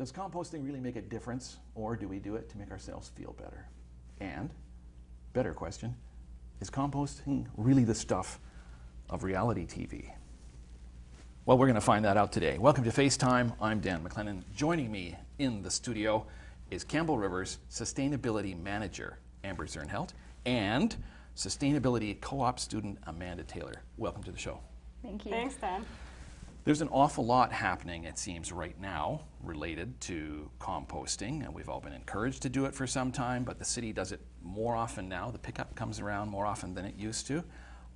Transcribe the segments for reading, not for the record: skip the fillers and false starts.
Does composting really make a difference, or do we do it to make ourselves feel better? And, better question, is composting really the stuff of reality TV? Well, we're going to find that out today. Welcome to FaceTime. I'm Dan McLennan. Joining me in the studio is Campbell River's Sustainability Manager, Amber Zernhelt, and Sustainability Co-op student, Amanda Taylor. Welcome to the show. Thank you. Thanks, Dan. There's an awful lot happening, it seems, right now related to composting, and we've all been encouraged to do it for some time, but the city does it more often now. The pickup comes around more often than it used to,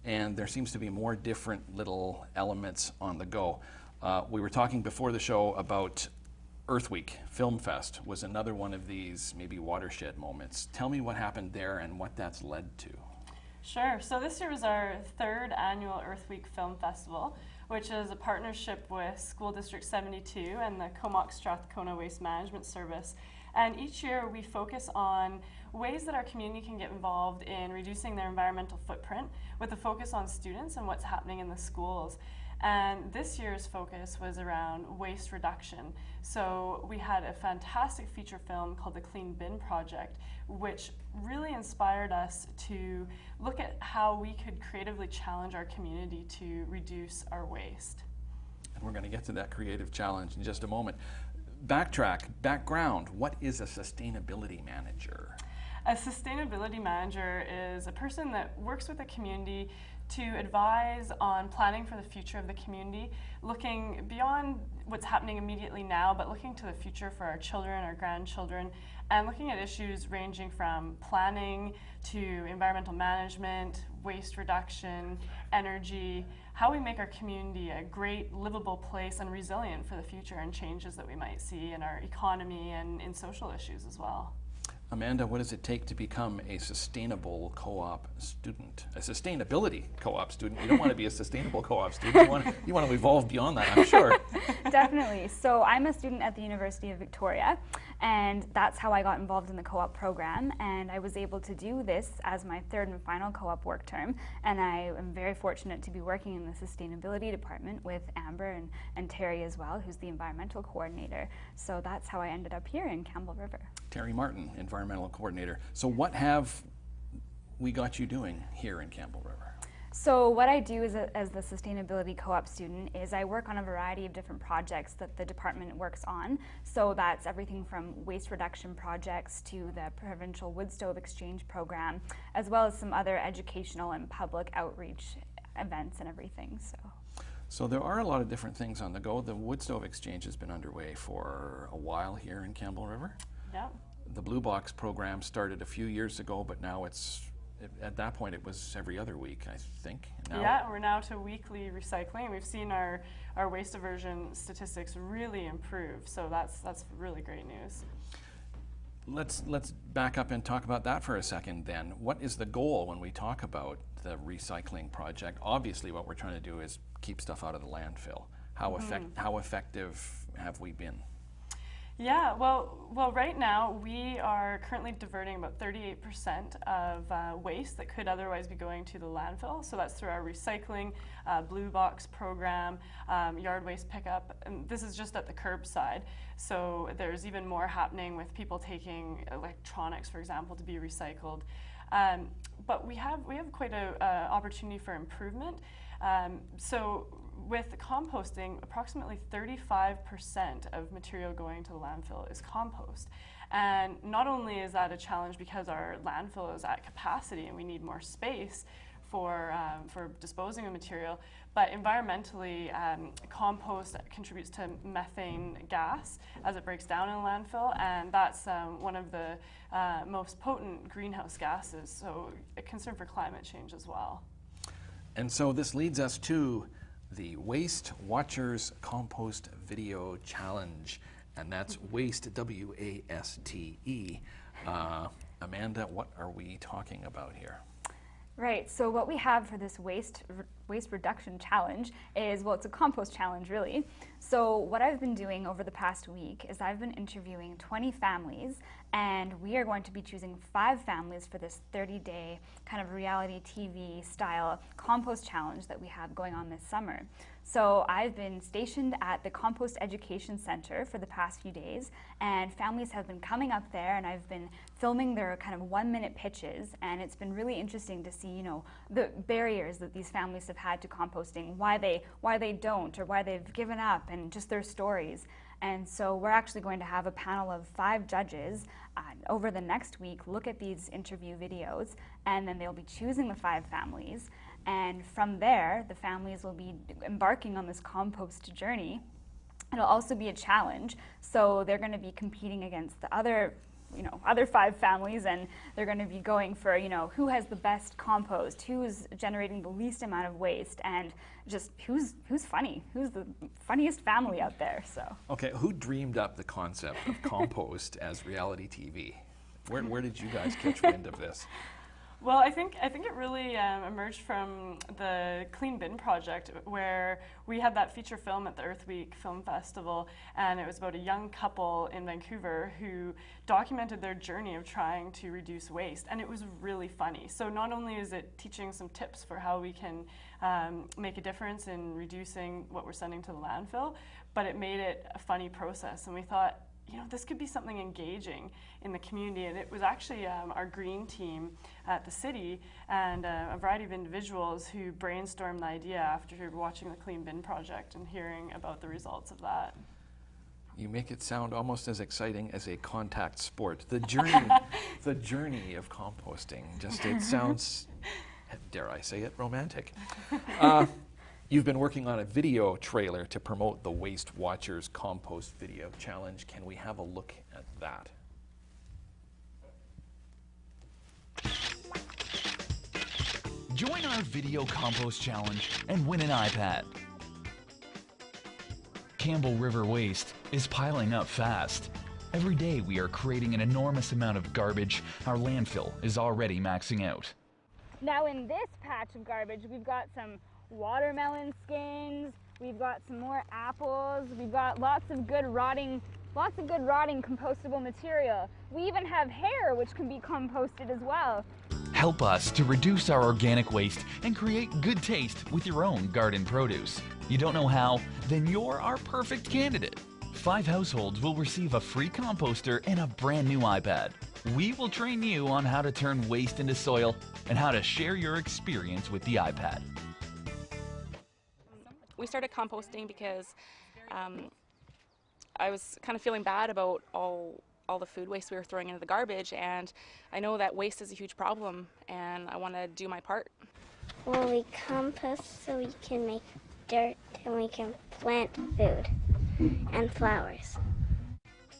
and there seems to be more different little elements on the go. We were talking before the show about Earth Week. Film Fest was another one of these maybe watershed moments. Tell me what happened there and what that's led to. Sure. So this year was our third annual Earth Week Film Festival, which is a partnership with School District 72 and the Comox Strathcona Waste Management Service. And each year we focus on ways that our community can get involved in reducing their environmental footprint with a focus on students and what's happening in the schools. And this year's focus was around waste reduction. So we had a fantastic feature film called the Clean Bin Project, which really inspired us to look at how we could creatively challenge our community to reduce our waste. And we're going to get to that creative challenge in just a moment. Background, what is a sustainability manager? A sustainability manager is a person that works with the community to advise on planning for the future of the community, looking beyond what's happening immediately now, but looking to the future for our children, our grandchildren, and looking at issues ranging from planning to environmental management, waste reduction, energy, how we make our community a great livable place and resilient for the future and changes that we might see in our economy and in social issues as well. Amanda, what does it take to become a sustainable co-op student? A sustainability co-op student? You don't want to be a sustainable co-op student. You want to evolve beyond that, I'm sure. Definitely. So I'm a student at the University of Victoria, and that's how I got involved in the co-op program. And I was able to do this as my third and final co-op work term. And I am very fortunate to be working in the sustainability department with Amber and Terry as well, who's the environmental coordinator. So that's how I ended up here in Campbell River. Terry Martin, environmental coordinator. So what have we got you doing here in Campbell River? So what I do as the sustainability co-op student is I work on a variety of different projects that the department works on. So that's everything from waste reduction projects to the provincial wood stove exchange program, as well as some other educational and public outreach events and everything. So there are a lot of different things on the go. The wood stove exchange has been underway for a while here in Campbell River. Yeah. The Blue Box program started a few years ago, but now at that point it was every other week, I think. Now yeah, we're now to weekly recycling. We've seen our waste aversion statistics really improve, so that's really great news. Let's back up and talk about that for a second then. What is the goal when we talk about the recycling project? Obviously what we're trying to do is keep stuff out of the landfill. How effective have we been? Yeah, well, right now we are currently diverting about 38% of waste that could otherwise be going to the landfill. So that's through our recycling, Blue Box program, yard waste pickup, and this is just at the curbside. So there's even more happening with people taking electronics, for example, to be recycled. But we have quite a opportunity for improvement. So with composting, approximately 35% of material going to the landfill is compost. And not only is that a challenge because our landfill is at capacity and we need more space for disposing of material, but environmentally, compost contributes to methane gas as it breaks down in a landfill, and that's one of the most potent greenhouse gases, so a concern for climate change as well. And so this leads us to the Waste Watchers Compost Video Challenge, and that's WASTE, W-A-S-T-E. Amanda, what are we talking about here? Right, so what we have for this waste waste reduction challenge is, well, it's a compost challenge really. So what I've been doing over the past week is I've been interviewing 20 families, and we are going to be choosing 5 families for this 30-day kind of reality TV style compost challenge that we have going on this summer. So I've been stationed at the Compost Education Center for the past few days, and families have been coming up there, and I've been filming their kind of 1-minute pitches, and it's been really interesting to see, you know, the barriers that these families have had to composting, why they don't, or why they've given up, and just their stories. And so we're actually going to have a panel of 5 judges over the next week look at these interview videos, and then they'll be choosing the 5 families. And from there, the families will be embarking on this compost journey. It'll also be a challenge, so they're going to be competing against the other 5 families, and they're going to be going for, you know, who has the best compost, who's generating the least amount of waste, and just who's funny, who's the funniest family out there. So. Okay, who dreamed up the concept of compost as reality TV? Where did you guys catch wind of this? Well, I think it really emerged from the Clean Bin project, where we had that feature film at the Earth Week Film Festival, and it was about a young couple in Vancouver who documented their journey of trying to reduce waste, and it was really funny. So not only is it teaching some tips for how we can make a difference in reducing what we're sending to the landfill, but it made it a funny process, and we thought, you know, this could be something engaging in the community. And it was actually our green team at the city and a variety of individuals who brainstormed the idea after watching the Clean Bin project and hearing about the results of that. You make it sound almost as exciting as a contact sport. The journey, the journey of composting. Just, it sounds, dare I say it, romantic. You've been working on a video trailer to promote the Waste Watchers Compost Video Challenge. Can we have a look at that? Join our video compost challenge and win an iPad. Campbell River waste is piling up fast. Every day we are creating an enormous amount of garbage. Our landfill is already maxing out. Now in this patch of garbage, we've got some watermelon skins, we've got some more apples, we've got lots of good rotting compostable material. We even have hair, which can be composted as well. Help us to reduce our organic waste and create good taste with your own garden produce. You don't know how? Then you're our perfect candidate. 5 households will receive a free composter and a brand new iPad. We will train you on how to turn waste into soil and how to share your experience with the iPad. We started composting because I was kind of feeling bad about all the food waste we were throwing into the garbage, and I know that waste is a huge problem, and I want to do my part. Well, we compost so we can make dirt and we can plant food and flowers.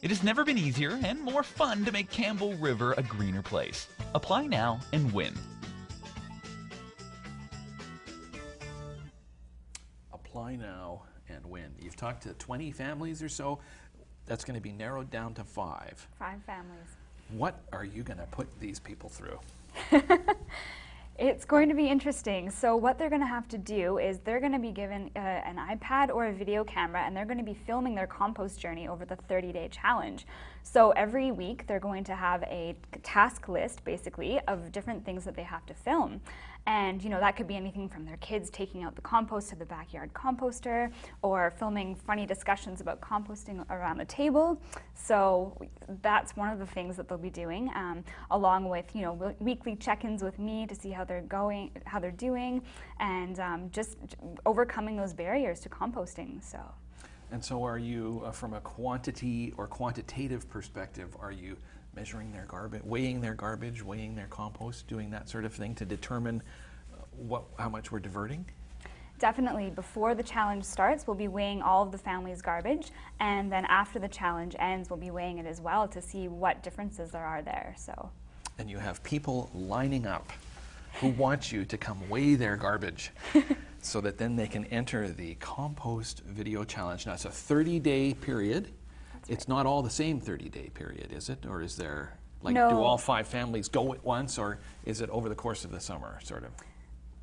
It has never been easier and more fun to make Campbell River a greener place. Apply now and win. Apply now and win. You've talked to 20 families or so. That's going to be narrowed down to 5. 5 families. What are you going to put these people through? It's going to be interesting. So what they're going to have to do is they're going to be given an iPad or a video camera, and they're going to be filming their compost journey over the 30-day challenge. So every week they're going to have a task list, basically, of different things that they have to film. And, you know, that could be anything from their kids taking out the compost to the backyard composter, or filming funny discussions about composting around the table. So that's one of the things that they'll be doing, along with, you know, weekly check-ins with me to see how they're going, how they're doing, and just overcoming those barriers to composting. So. And so are you, from a quantity or quantitative perspective, are you measuring their garbage, weighing their compost, doing that sort of thing to determine how much we're diverting? Definitely. Before the challenge starts, we'll be weighing all of the family's garbage, and then after the challenge ends, we'll be weighing it as well to see what differences there are there. So. And you have people lining up who want you to come weigh their garbage so that then they can enter the Compost Video Challenge. Now, it's a 30-day period. It's not all the same 30-day period, is it? Or is there, like, no. Do all 5 families go at once, or is it over the course of the summer, sort of?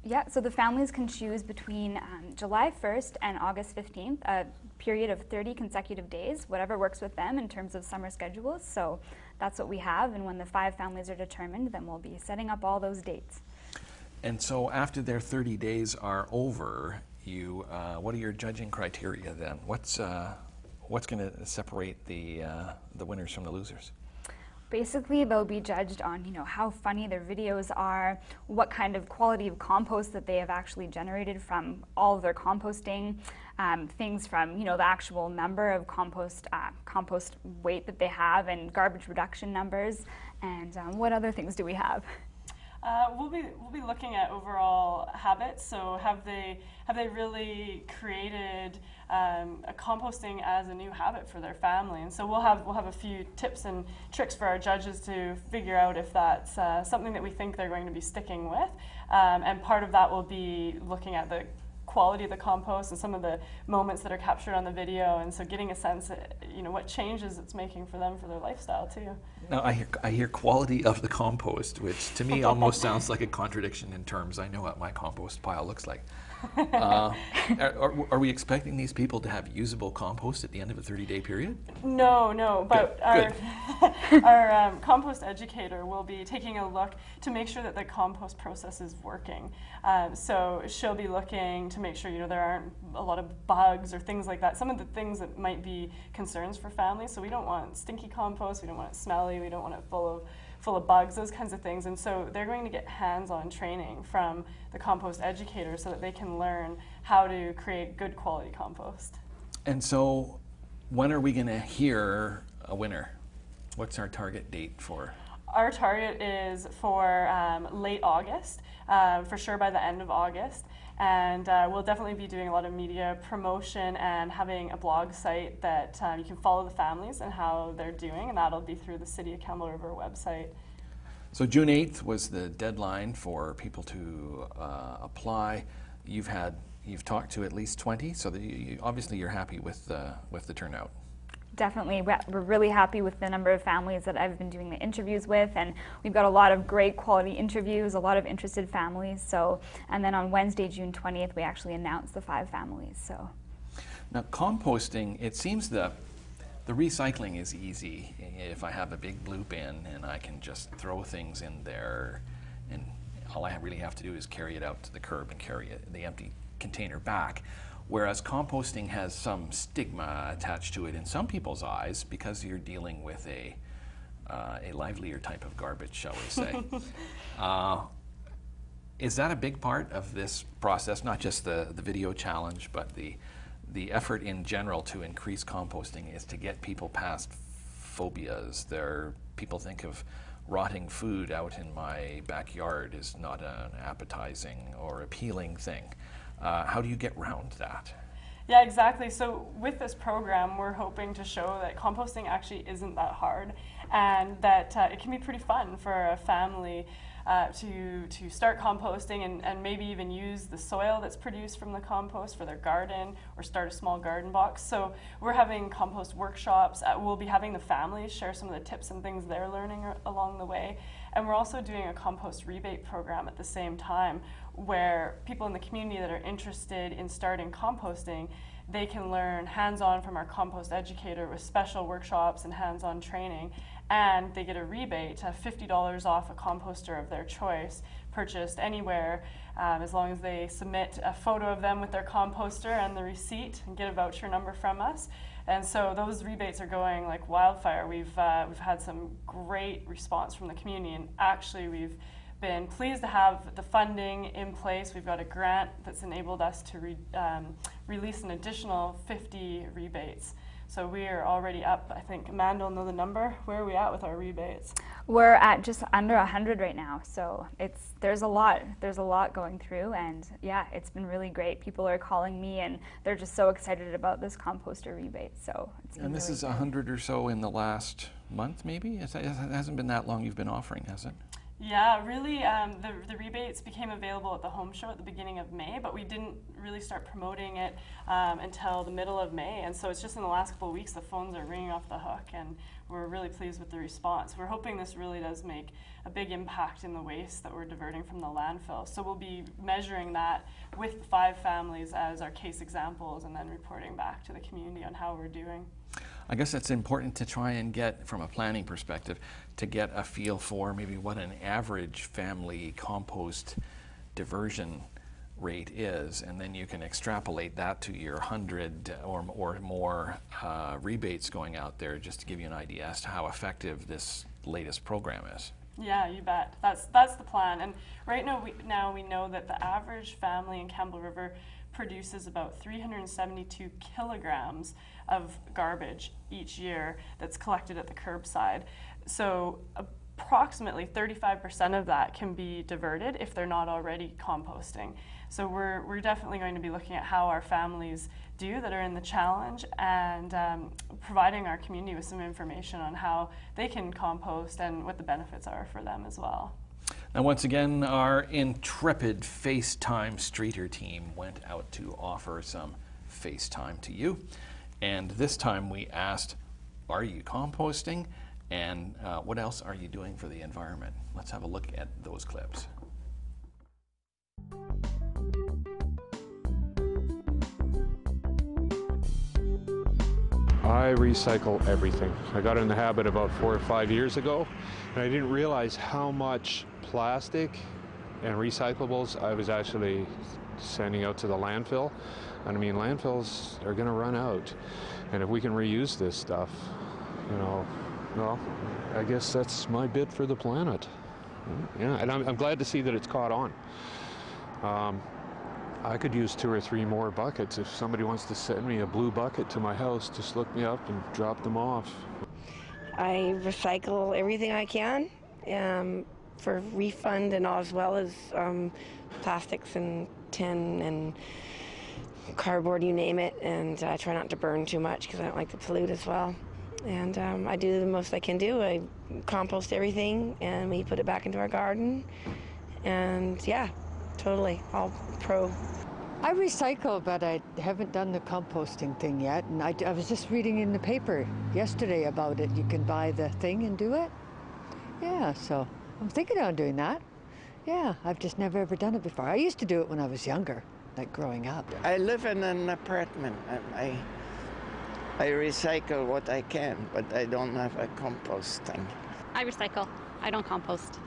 Yeah, so the families can choose between July 1st and August 15th, a period of 30 consecutive days, whatever works with them in terms of summer schedules. So that's what we have, and when the 5 families are determined, then we'll be setting up all those dates. And so after their 30 days are over, you, what are your judging criteria then? What's going to separate the winners from the losers? Basically, they'll be judged on, how funny their videos are, what kind of quality of compost that they have actually generated from all of their composting, things from, the actual number of compost weight that they have, and garbage reduction numbers, and what other things do we have? We'll be looking at overall habits. So have they really created a composting as a new habit for their family? And so we'll have a few tips and tricks for our judges to figure out if that's something that we think they're going to be sticking with. And part of that will be looking at the quality of the compost and some of the moments that are captured on the video, and so getting a sense of, what changes it's making for them for their lifestyle too. Now I hear quality of the compost, which to me almost sounds like a contradiction in terms. I know what my compost pile looks like. Are we expecting these people to have usable compost at the end of a 30-day period? No, but Good. our compost educator will be taking a look to make sure that the compost process is working. So she'll be looking to make sure there aren't a lot of bugs or things like that. Some of the things that might be concerns for families. So we don't want stinky compost. We don't want it smelly. We don't want it full of bugs, those kinds of things. And so they're going to get hands-on training from the compost educator so that they can learn how to create good quality compost. And so when are we going to hear a winner? What's our target date for? Our target is for late August, for sure by the end of August. And we'll definitely be doing a lot of media promotion and having a blog site that you can follow the families and how they're doing, and that'll be through the City of Campbell River website. So June 8th was the deadline for people to apply. You've talked to at least 20, so that obviously you're happy with the turnout. Definitely, we're really happy with the number of families that I've been doing the interviews with, and we've got a lot of great quality interviews, a lot of interested families. So, and then on Wednesday, June 20th, we actually announced the 5 families. So, now composting, it seems the recycling is easy. If I have a big blue bin and I can just throw things in there, and all I really have to do is carry it out to the curb and carry the empty container back. Whereas composting has some stigma attached to it in some people's eyes because you're dealing with a livelier type of garbage, shall we say. Is that a big part of this process, not just the video challenge, but the effort in general to increase composting is to get people past phobias? People think of rotting food out in my backyard is not an appetizing or appealing thing. How do you get around that? Yeah, exactly. So with this program, we're hoping to show that composting actually isn't that hard, and that it can be pretty fun for a family to start composting and maybe even use the soil that's produced from the compost for their garden or start a small garden box. So we're having compost workshops. We'll be having the families share some of the tips and things they're learning along the way. And we're also doing a compost rebate program at the same time, where people in the community that are interested in starting composting, they can learn hands-on from our compost educator with special workshops and hands-on training, and they get a rebate of $50 off a composter of their choice purchased anywhere, as long as they submit a photo of them with their composter and the receipt and get a voucher number from us. And so those rebates are going like wildfire. We've had some great response from the community, and actually we've been pleased to have the funding in place. We've got a grant that's enabled us to release an additional 50 rebates. So we are already up, I think, Amanda will know the number. Where are we at with our rebates? We're at just under 100 right now. So there's a lot going through, and yeah, it's been really great. People are calling me and they're just so excited about this composter rebate. So it's been And this really is great. 100 or so in the last month, maybe? It hasn't been that long you've been offering, has it? Yeah, really, the rebates became available at the home show at the beginning of May, but we didn't really start promoting it until the middle of May. And so it's just in the last couple of weeks the phones are ringing off the hook, and we're really pleased with the response. We're hoping this really does make a big impact in the waste that we're diverting from the landfill. So we'll be measuring that with 5 families as our case examples and then reporting back to the community on how we're doing. I guess it's important to try and get, from a planning perspective, to get a feel for maybe what an average family compost diversion rate is, and then you can extrapolate that to your 100 or more rebates going out there, just to give you an idea as to how effective this latest program is. Yeah, you bet. That's the plan. And right now we know that the average family in Campbell River produces about 372 kilograms of garbage each year that's collected at the curbside. So approximately 35% of that can be diverted if they're not already composting. So we're definitely going to be looking at how our families do that are in the challenge, and providing our community with some information on how they can compost and what the benefits are for them as well. Now, once again, our intrepid FaceTime Streeter team went out to offer some FaceTime to you. And this time we asked, are you composting? And what else are you doing for the environment? Let's have a look at those clips. I recycle everything. I got in the habit about 4 or 5 years ago, and I didn't realize how much plastic and recyclables I was actually sending out to the landfill. And I mean, landfills are going to run out, and if we can reuse this stuff, you know, well, I guess that's my bit for the planet. Yeah, and I'm glad to see that it's caught on. I could use 2 or 3 more buckets. If somebody wants to send me a blue bucket to my house, just look me up and drop them off. I recycle everything I can for refund, and as well as plastics and tin and cardboard, you name it. And I try not to burn too much because I don't like to pollute as well. And I do the most I can do. I compost everything and we put it back into our garden. And yeah, totally, all pro. I recycle, but I haven't done the composting thing yet. And I was just reading in the paper yesterday about it. You can buy the thing and do it. Yeah, so I'm thinking of doing that. Yeah, I've just never ever done it before. I used to do it when I was younger, like growing up. I live in an apartment and I recycle what I can, but I don't have a composting. I recycle. I don't compost.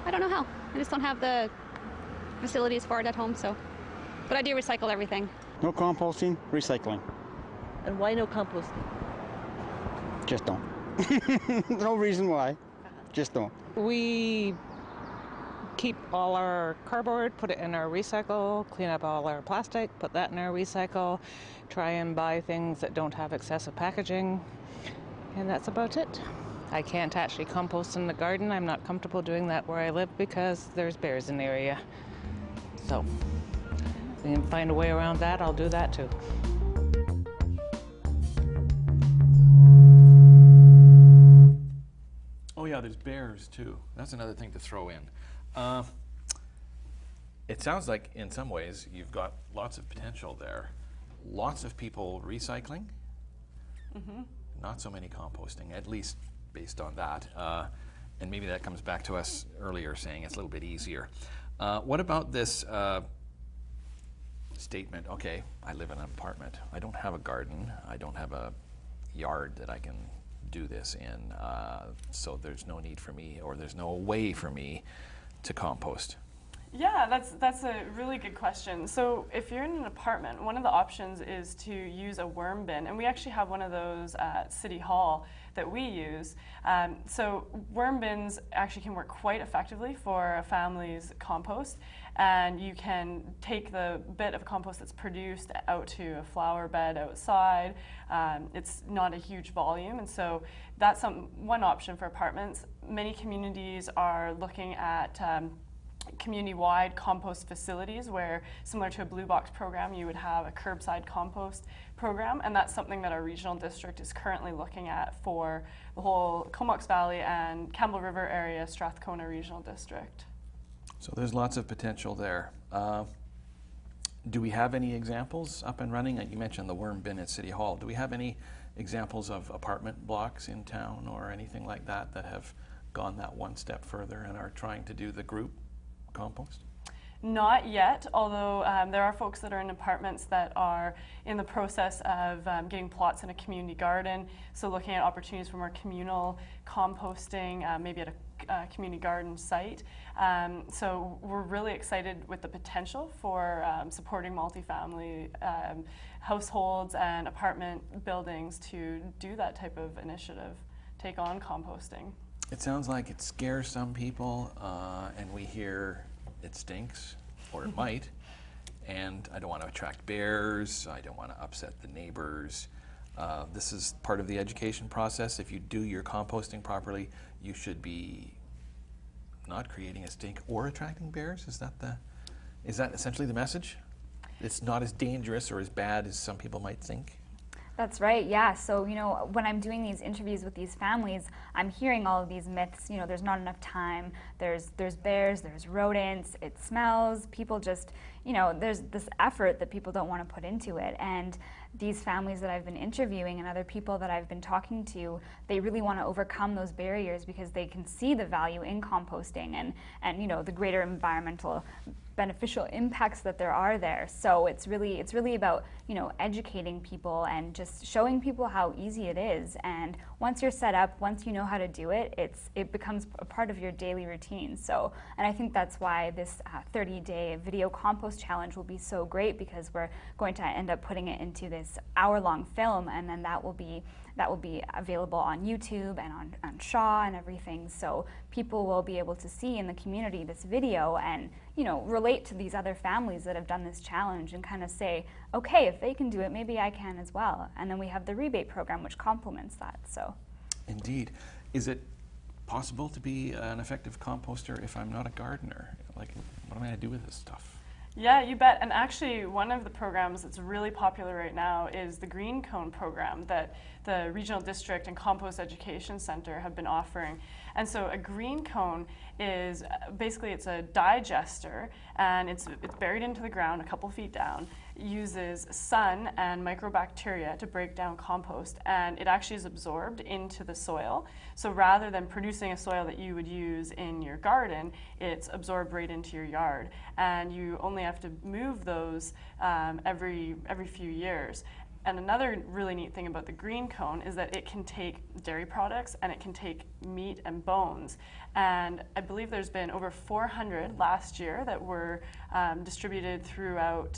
I don't know how. I just don't have the facilities for it at home, so. But I do recycle everything. No composting, recycling. And why no composting? Just don't. No reason why. Just don't. We keep all our cardboard, put it in our recycle, clean up all our plastic, put that in our recycle, try and buy things that don't have excessive packaging, and that's about it. I can't actually compost in the garden. I'm not comfortable doing that where I live because there's bears in the area. So if we can find a way around that, I'll do that too. Oh yeah, there's bears too. That's another thing to throw in. It sounds like in some ways you've got lots of potential there. Lots of people recycling, not so many composting, at least based on that. And maybe that comes back to us earlier saying it's a little bit easier. What about this statement, okay, I live in an apartment. I don't have a garden. I don't have a yard that I can do this in. So there's no need for me, or there's no way for me to compost. Yeah, that's a really good question. So if you're in an apartment, one of the options is to use a worm bin, and we actually have one of those at City Hall that we use. So worm bins actually can work quite effectively for a family's compost, and you can take the bit of compost that's produced out to a flower bed outside. It's not a huge volume, and so that's one option for apartments. Many communities are looking at community-wide compost facilities where, similar to a Blue Box program, you would have a curbside compost program, and that's something that our regional district is currently looking at for the whole Comox Valley and Campbell River area Strathcona Regional District. So there's lots of potential there. Do we have any examples up and running? You mentioned the worm bin at City Hall. Do we have any examples of apartment blocks in town or anything like that that have gone that one step further and are trying to do the group compost? Not yet, although there are folks that are in apartments that are in the process of getting plots in a community garden, so looking at opportunities for more communal composting, maybe at a community garden site. So we're really excited with the potential for supporting multifamily households and apartment buildings to do that type of initiative, take on composting. It sounds like it scares some people, and we hear it stinks, or it might, and I don't want to attract bears, I don't want to upset the neighbors. This is part of the education process. If you do your composting properly, you should be not creating a stink or attracting bears. Is that essentially the message? It's not as dangerous or as bad as some people might think? That's right, yeah. So, you know, when I'm doing these interviews with these families, I'm hearing all of these myths. You know, there's not enough time, there's bears, there's rodents, it smells, people just, you know, there's this effort that people don't want to put into it. And these families that I've been interviewing and other people that I've been talking to, they really want to overcome those barriers because they can see the value in composting and you know, the greater environmental beneficial impacts that there are there. So it's really about, you know, educating people and just showing people how easy it is. And once you're set up, once you know how to do it, it becomes a part of your daily routine. So, and I think that's why this 30-day video compost challenge will be so great, because we're going to end up putting it into this hour-long film, and then that will be available on YouTube and on Shaw and everything. So people will be able to see in the community this video and, you know, relate to these other families that have done this challenge and kind of say, okay, if they can do it, maybe I can as well. And then we have the rebate program, which complements that. So, indeed. Is it possible to be an effective composter if I'm not a gardener? Like, what am I going to do with this stuff? Yeah, you bet. And actually, one of the programs that's really popular right now is the Green Cone program that the Regional District and Compost Education Center have been offering. And so a green cone is basically, it's a digester, and it's buried into the ground a couple feet down, uses sun and microbacteria to break down compost, and it actually is absorbed into the soil. So rather than producing a soil that you would use in your garden, it's absorbed right into your yard, and you only have to move those every few years. And another really neat thing about the green cone is that it can take dairy products and it can take meat and bones. And I believe there's been over 400 last year that were distributed throughout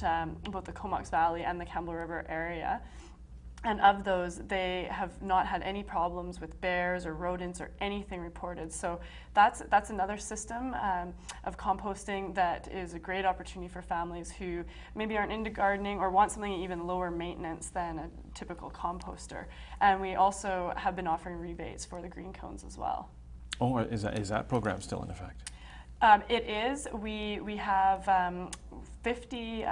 both the Comox Valley and the Campbell River area. And of those, they have not had any problems with bears or rodents or anything reported. So that's another system of composting that is a great opportunity for families who maybe aren't into gardening or want something even lower maintenance than a typical composter. And we also have been offering rebates for the green cones as well. Oh, is that program still in effect? It is. We have 50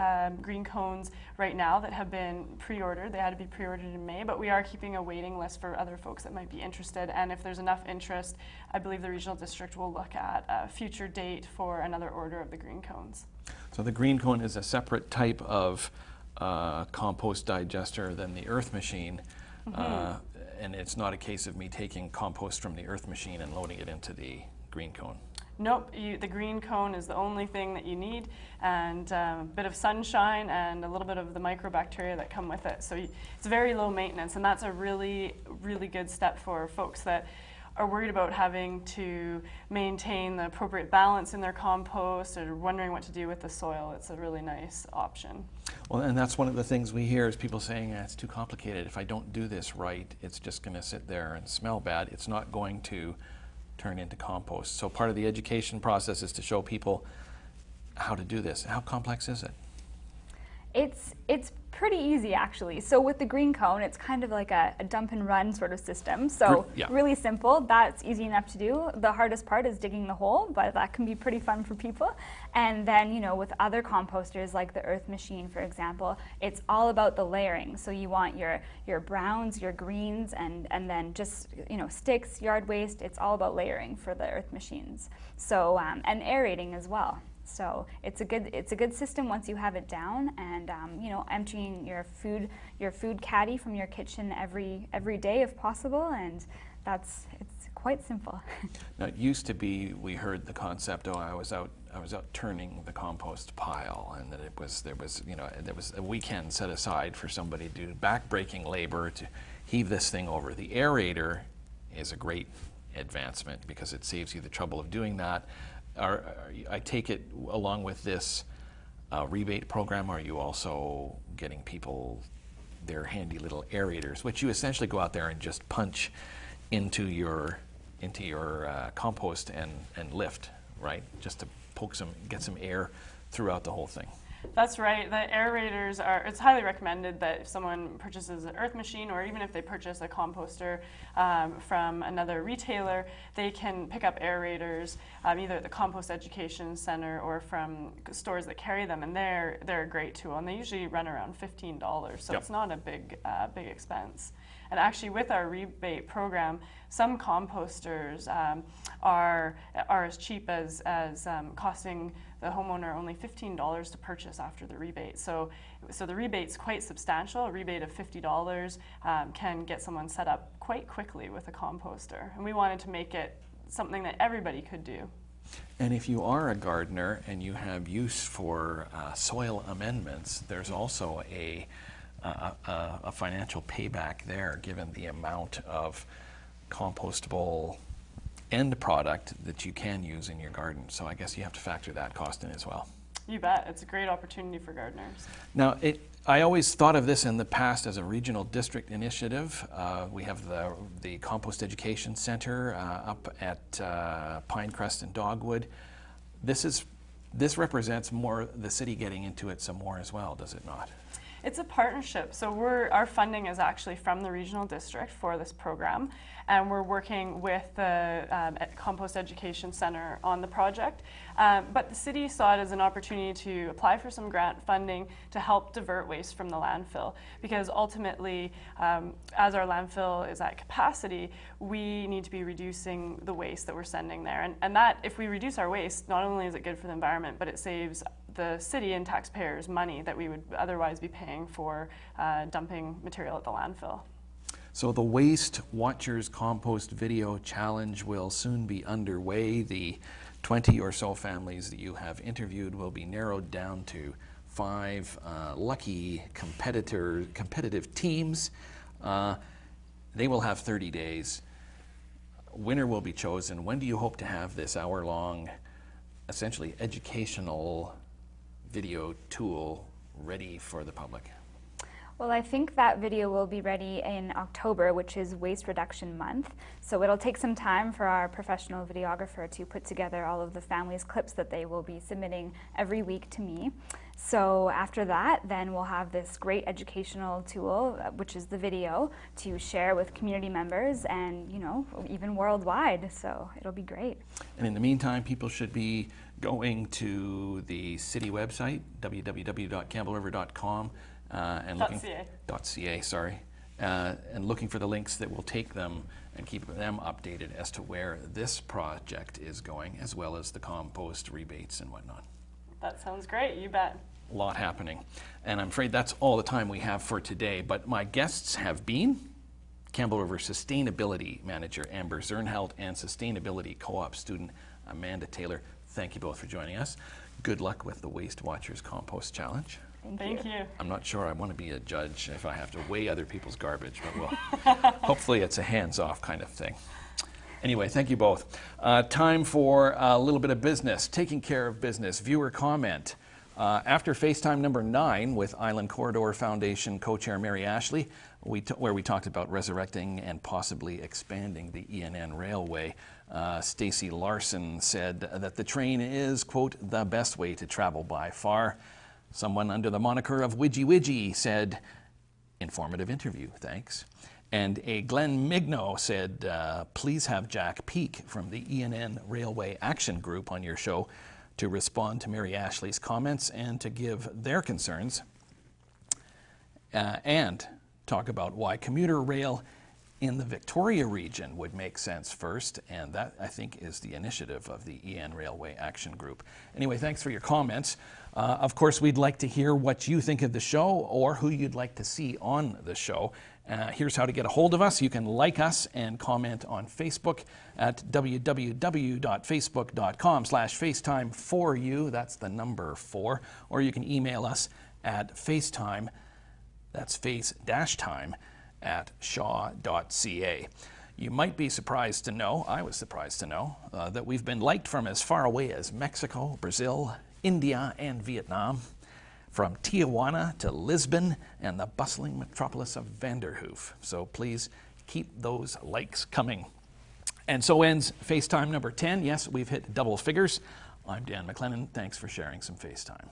green cones right now that have been pre-ordered. They had to be pre-ordered in May, but we are keeping a waiting list for other folks that might be interested. And if there's enough interest, I believe the regional district will look at a future date for another order of the green cones. So the green cone is a separate type of compost digester than the earth machine. Mm-hmm. And it's not a case of me taking compost from the earth machine and loading it into the green cone. Nope, the green cone is the only thing that you need, and a bit of sunshine and a little bit of the microbacteria that come with it. So it's very low maintenance, and that's a really, really good step for folks that are worried about having to maintain the appropriate balance in their compost or wondering what to do with the soil. It's a really nice option. Well, and that's one of the things we hear is people saying, it's too complicated. If I don't do this right, it's just going to sit there and smell bad. It's not going to turn into compost. So part of the education process is to show people how to do this. How complex is it? It's pretty easy actually. So with the green cone, it's kind of like a dump and run sort of system. So Yeah. really simple, that's easy enough to do. The hardest part is digging the hole, but that can be pretty fun for people. And then, you know, with other composters like the Earth Machine, for example, it's all about the layering. So you want your browns, your greens, and then just, you know, sticks, yard waste. It's all about layering for the Earth Machines. So, and aerating as well. So it's a good system once you have it down, and you know, emptying your food caddy from your kitchen every day if possible, and it's quite simple. Now, it used to be we heard the concept, oh, I was out turning the compost pile, and that there was a weekend set aside for somebody to do back-breaking labor to heave this thing over. The aerator is a great advancement because it saves you the trouble of doing that. I take it, along with this rebate program, are you also getting people their handy little aerators, which you essentially go out there and just punch into your compost and lift, right? Just to get some air throughout the whole thing. That's right. The aerators it's highly recommended that if someone purchases an Earth Machine, or even if they purchase a composter from another retailer, they can pick up aerators either at the Compost Education Center or from stores that carry them, and they're a great tool, and they usually run around $15, so It's not a big expense. And actually, with our rebate program, some composters are as cheap as costing the homeowner only $15 to purchase after the rebate. So the rebate's quite substantial. A rebate of $50 can get someone set up quite quickly with a composter. And we wanted to make it something that everybody could do. And if you are a gardener and you have use for soil amendments, there's also a financial payback there, given the amount of compostable end product that you can use in your garden. So I guess you have to factor that cost in as well. You bet. It's a great opportunity for gardeners. Now, I always thought of this in the past as a regional district initiative. We have the Compost Education Center up at Pinecrest and Dogwood. This represents more the city getting into it some more as well, does it not? It's a partnership. So our funding is actually from the regional district for this program, and we're working with the Compost Education Center on the project. But the city saw it as an opportunity to apply for some grant funding to help divert waste from the landfill, because ultimately, as our landfill is at capacity, we need to be reducing the waste that we're sending there. And that, if we reduce our waste, not only is it good for the environment, but it saves the city and taxpayers money that we would otherwise be paying for dumping material at the landfill. So the Waste Watchers Compost Video Challenge will soon be underway. The 20 or so families that you have interviewed will be narrowed down to 5 lucky competitive teams. They will have 30 days. Winner will be chosen. When do you hope to have this hour-long, essentially educational video tool ready for the public? Well, I think that video will be ready in October, which is Waste Reduction Month. So it'll take some time for our professional videographer to put together all of the families' clips that they will be submitting every week to me. So after that, then we'll have this great educational tool, which is the video, to share with community members and, you know, even worldwide. So it'll be great. And in the meantime, people should be going to the city website, www.campbellriver.com, and looking for the links that will take them and keep them updated as to where this project is going, as well as the compost rebates and whatnot. That sounds great, you bet. A lot happening. And I'm afraid that's all the time we have for today, but my guests have been Campbell River Sustainability Manager Amber Zernhelt and Sustainability Co-op student Amanda Taylor. Thank you both for joining us. Good luck with the Waste Watchers Compost Challenge. Thank you. I'm not sure I want to be a judge if I have to weigh other people's garbage, but hopefully it's a hands-off kind of thing. Anyway, thank you both. Time for a little bit of business, taking care of business, viewer comment. After FaceTime number 9 with Island Corridor Foundation co-chair Mary Ashley, where we talked about resurrecting and possibly expanding the ENN Railway, Stacey Larson said that the train is, quote, the best way to travel by far. Someone under the moniker of Widgie Widgie said, informative interview, thanks. And a Glenn Migno said, please have Jack Peake from the ENN Railway Action Group on your show to respond to Mary Ashley's comments and to give their concerns and talk about why commuter rail in the Victoria region would make sense first, and that, I think, is the initiative of the EN Railway Action Group. Anyway, thanks for your comments. Of course, we'd like to hear what you think of the show or who you'd like to see on the show. Here's how to get a hold of us. You can like us and comment on Facebook at www.facebook.com/FaceTime4U. That's the number 4. Or you can email us at FaceTime, that's face-time, at shaw.ca. You might be surprised to know, I was surprised to know, that we've been liked from as far away as Mexico, Brazil, India, and Vietnam, from Tijuana to Lisbon and the bustling metropolis of Vanderhoof. So please keep those likes coming. And so ends FaceTime number 10. Yes, we've hit double figures. I'm Dan McLennan. Thanks for sharing some FaceTime.